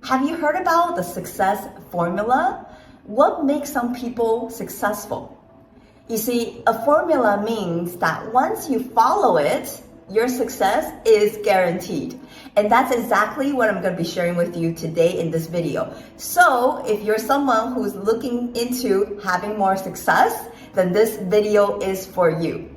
Have you heard about the success formula? What makes some people successful? You see, a formula means that once you follow it, your success is guaranteed. And that's exactly what I'm going to be sharing with you today in this video. So if you're someone who's looking into having more success, then this video is for you.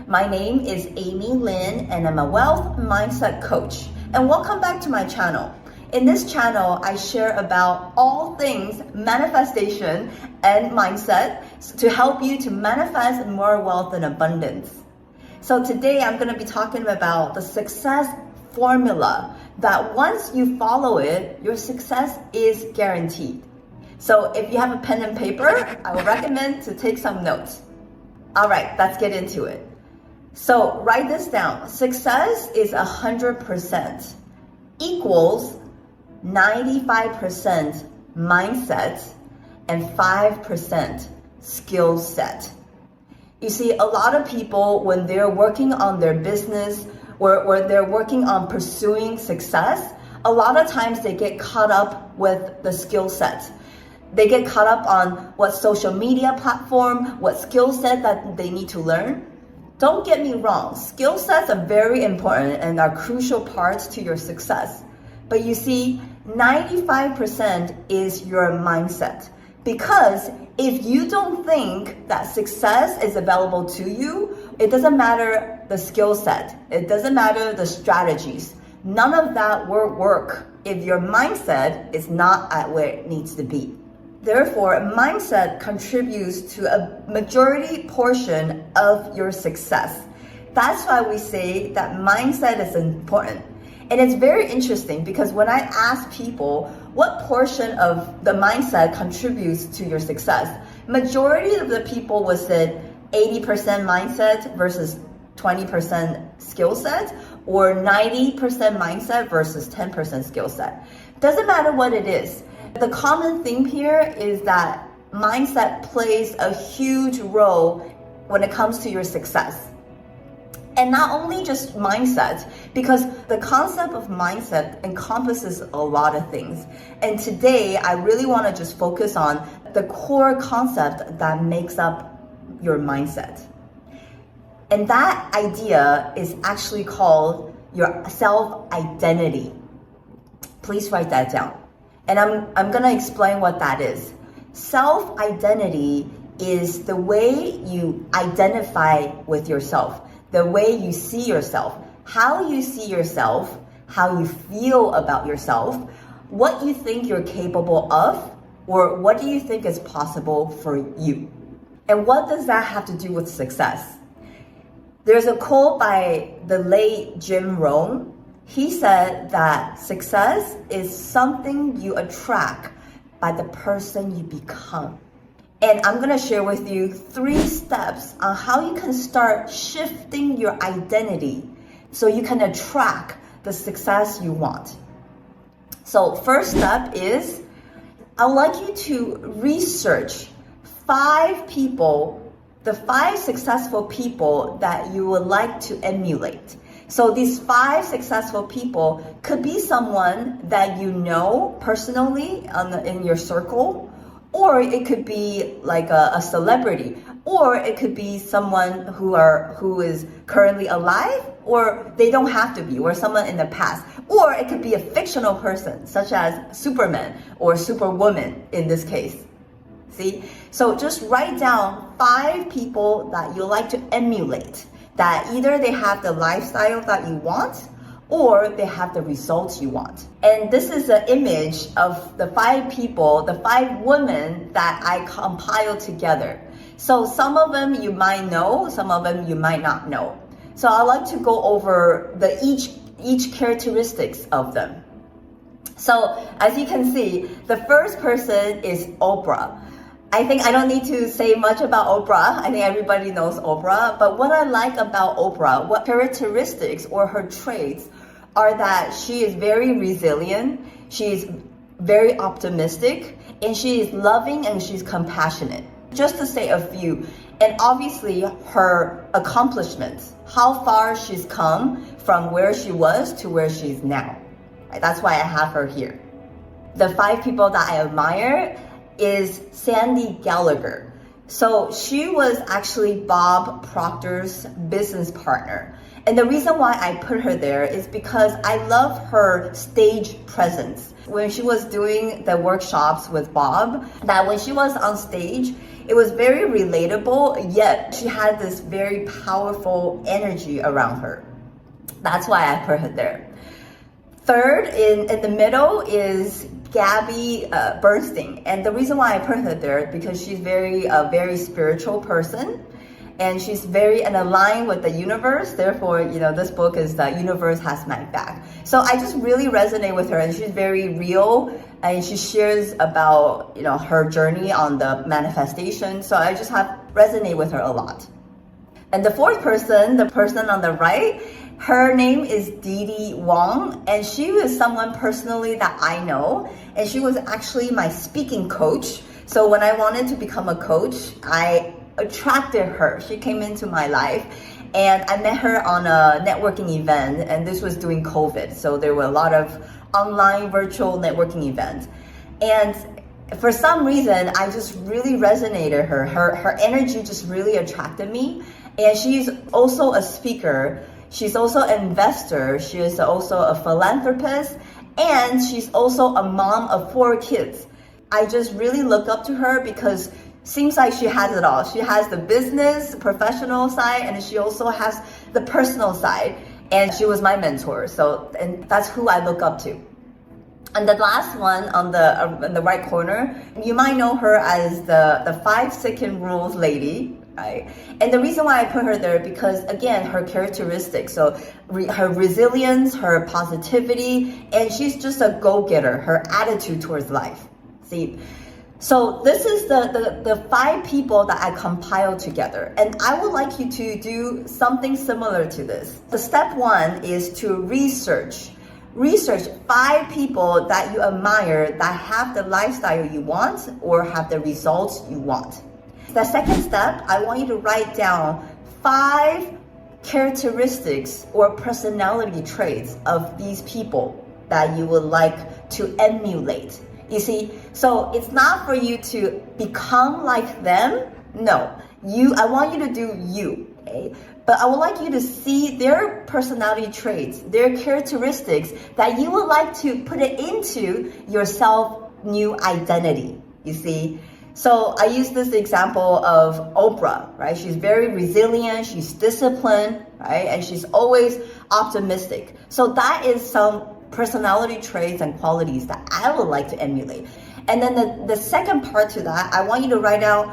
My name is Amy Lin and I'm a wealth mindset coach. And welcome back to my channel. In this channel, I share about all things manifestation and mindset to help you to manifest more wealth and abundance. So today I'm going to be talking about the success formula that once you follow it, your success is guaranteed. So if you have a pen and paper, I would recommend to take some notes. All right, let's get into it. So write this down. Success is 100% equals 95% mindset and 5% skill set. You see, a lot of people, when they're working on their business or they're working on pursuing success, a lot of times they get caught up with the skill set. They get caught up on what social media platform, what skill set that they need to learn. Don't get me wrong, skill sets are very important and are crucial parts to your success. But you see, 95% is your mindset. Because if you don't think that success is available to you, it doesn't matter the skill set. It doesn't matter the strategies. None of that will work if your mindset is not at where it needs to be. Therefore, mindset contributes to a majority portion of your success. That's why we say that mindset is important. And it's very interesting because when I ask people what portion of the mindset contributes to your success, majority of the people would say 80% mindset versus 20% skill set, or 90% mindset versus 10% skill set. Doesn't matter what it is. The common theme here is that mindset plays a huge role when it comes to your success. And not only just mindset, because the concept of mindset encompasses a lot of things. And today, I really want to just focus on the core concept that makes up your mindset. And that idea is actually called your self-identity. Please write that down. And I'm going to explain what that is. Self-identity is the way you identify with yourself. The way you see yourself, how you see yourself, how you feel about yourself, what you think you're capable of, or what do you think is possible for you? And what does that have to do with success? There's a quote by the late Jim Rohn. He said that success is something you attract by the person you become. And I'm going to share with you 3 steps on how you can start shifting your identity so you can attract the success you want. So first step is, I would like you to research 5 people, the 5 successful people that you would like to emulate. So these 5 successful people could be someone that you know personally in your circle, or it could be like a celebrity, or it could be someone who is currently alive, or they don't have to be, or someone in the past, or it could be a fictional person such as Superman or Superwoman in this case. See? So just write down 5 people that you like to emulate, that either they have the lifestyle that you want, or they have the results you want. And this is an image of the 5 people, the 5 women that I compiled together. So some of them you might know, some of them you might not know. So I like to go over each characteristics of them. So as you can see, the first person is Oprah. I think I don't need to say much about Oprah. I think everybody knows Oprah. But what I like about Oprah, what characteristics or her traits are that she is very resilient, she's very optimistic, and she is loving and she's compassionate. Just to say a few. And obviously her accomplishments, how far she's come from where she was to where she's now. That's why I have her here. the 5 people that I admire is Sandy Gallagher. So she was actually Bob Proctor's business partner. And the reason why I put her there is because I love her stage presence. When she was doing the workshops with Bob, that when she was on stage, it was very relatable, yet she had this very powerful energy around her. That's why I put her there. Third, in the middle is Gabby Bernstein. And the reason why I put her there is because she's a very spiritual person. And she's very aligned with the universe. Therefore, this book is The Universe Has My Back. So I just really resonate with her, and she's very real, and she shares about, her journey on the manifestation. So I just resonate with her a lot. And the fourth person, the person on the right, her name is Didi Wong, and she was someone personally that I know, and she was actually my speaking coach. So when I wanted to become a coach, I attracted her. She came into my life, and I met her on a networking event, and this was during COVID. So there were a lot of online virtual networking events. And for some reason, I just really resonated her energy just really attracted me. And she's also a speaker. She's also an investor. She is also a philanthropist, and she's also a mom of 4 kids. I just really look up to her because seems like she has it all. She has the business, professional side, and she also has the personal side. And she was my mentor. And that's who I look up to. And the last one on the right corner, you might know her as the 5-second rules lady, right? And the reason why I put her there because again, her characteristics, so her resilience, her positivity, and she's just a go-getter. Her attitude towards life. See. So this is the 5 people that I compiled together, and I would like you to do something similar to this. The step 1 is to research 5 people that you admire that have the lifestyle you want or have the results you want. The second step, I want you to write down 5 characteristics or personality traits of these people that you would like to emulate. You see, so it's not for you to become like them. No, I want you to do you, okay? But I would like you to see their personality traits, their characteristics that you would like to put it into your new identity, you see? So I use this example of Oprah, right? She's very resilient, she's disciplined, right? And she's always optimistic. So that is some personality traits and qualities that I would like to emulate. And then the second part to that, I want you to write out,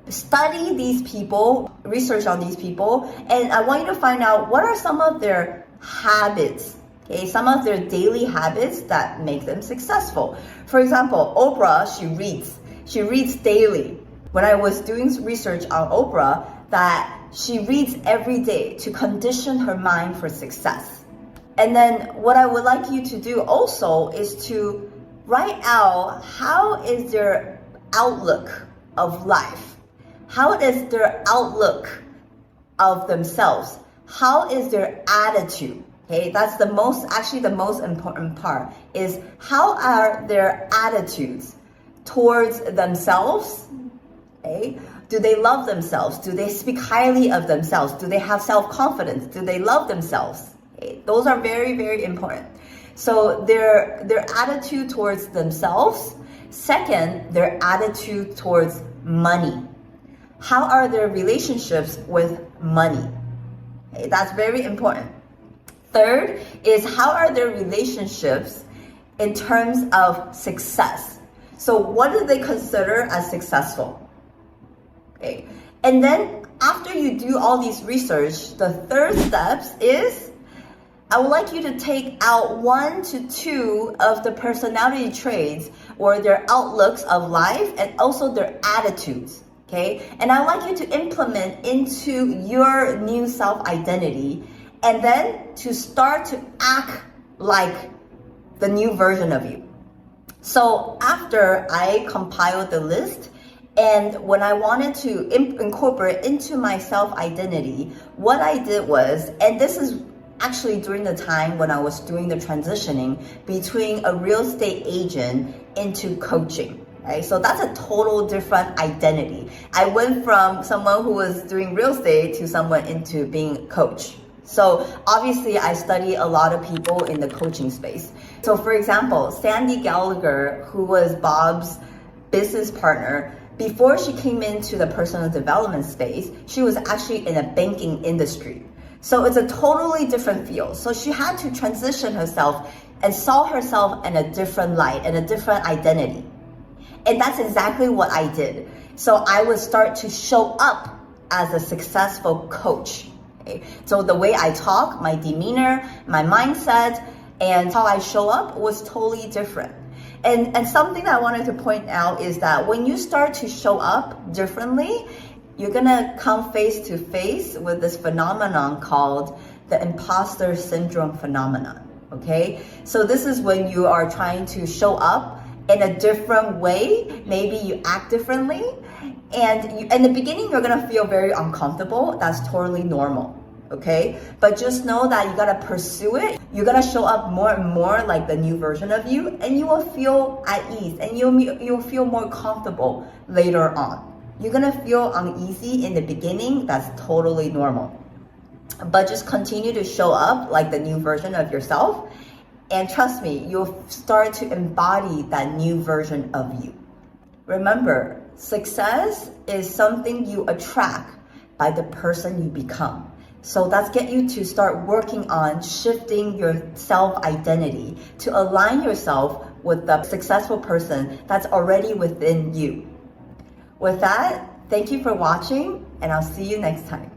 study these people, research on these people, and I want you to find out what are some of their habits, okay, some of their daily habits that make them successful. For example, Oprah, she reads daily. When I was doing research on Oprah, that she reads every day to condition her mind for success. And then what I would like you to do also is to write out how is their outlook of life? How is their outlook of themselves? How is their attitude? Okay, that's the most important part is how are their attitudes towards themselves? Okay, do they love themselves? Do they speak highly of themselves? Do they have self-confidence? Do they love themselves? Okay, those are very, very important. So their attitude towards themselves. Second, their attitude towards money. How are their relationships with money? Okay, that's very important. Third is how are their relationships in terms of success? So what do they consider as successful? Okay, and then after you do all these research, the third steps is I would like you to take out 1 to 2 of the personality traits or their outlooks of life and also their attitudes, okay? And I would like you to implement into your new self-identity and then to start to act like the new version of you. So after I compiled the list, and when I wanted to incorporate into my self-identity, what I did was, and this is actually during the time when I was doing the transitioning between a real estate agent into coaching, right? So that's a total different identity. I went from someone who was doing real estate to someone into being a coach. So obviously I study a lot of people in the coaching space. So for example, Sandy Gallagher, who was Bob's business partner, before she came into the personal development space, she was actually in a banking industry. So it's a totally different field. So she had to transition herself and saw herself in a different light and a different identity. And that's exactly what I did. So I would start to show up as a successful coach. Okay? So the way I talk, my demeanor, my mindset, and how I show up was totally different. And something that I wanted to point out is that when you start to show up differently, you're gonna come face to face with this phenomenon called the Imposter Syndrome phenomenon, okay? So this is when you are trying to show up in a different way. Maybe you act differently, and in the beginning, you're gonna feel very uncomfortable. That's totally normal. Okay, but just know that you gotta pursue it. You're gonna show up more and more like the new version of you, and you will feel at ease, and you'll feel more comfortable later on. You're gonna feel uneasy in the beginning. That's totally normal, but just continue to show up like the new version of yourself, and trust me, you'll start to embody that new version of you. Remember, success is something you attract by the person you become. So let's get you to start working on shifting your self-identity to align yourself with the successful person that's already within you. With that, thank you for watching, and I'll see you next time.